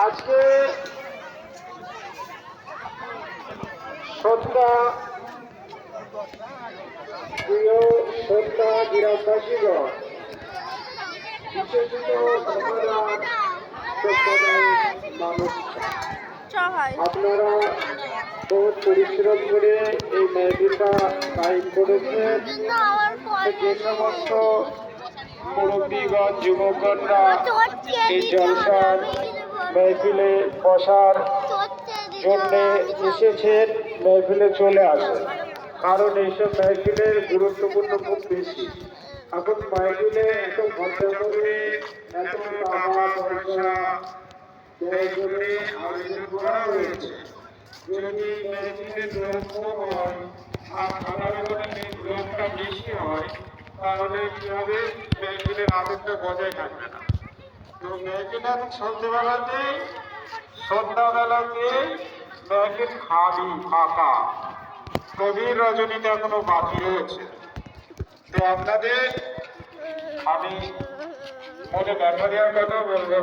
আজকে সত্তা প্রিয় সত্তা গ্রামবাসীগণ বিশেষত মানুষ আপনারা বহু পরিশ্রম করে এই মেহফিলটা কায়েম করেছেন। যে সমস্ত মুরব্বীগণ যুবকগণরা এই জলসার মেহফিলে বসার জন্য এসেছেন, মেহফিলে চলে আসেন, কারণ এইসব মেহফিলের গুরুত্বপূর্ণ খুব বেশি। এখন মেহফিলে এত খরচা করে এত টাকা পয়সা ব্যয় করে আয়োজন করা হয়েছে, যদি মেহফিলের লোক কম হয় আর খানার লোকটা বেশি হয় তাহলে কি হবে, মেহফিলের আনন্দটা বজায় থাকবে না। তো মেহফিলের সন্ধ্যাবেলাতে মেহফিল খালি ফাঁকা, গভীর রজনীতে এখনো বাকি রয়েছে। তো আপনাদের আমি মনে ব্যথা দেওয়ার কথা বলবো।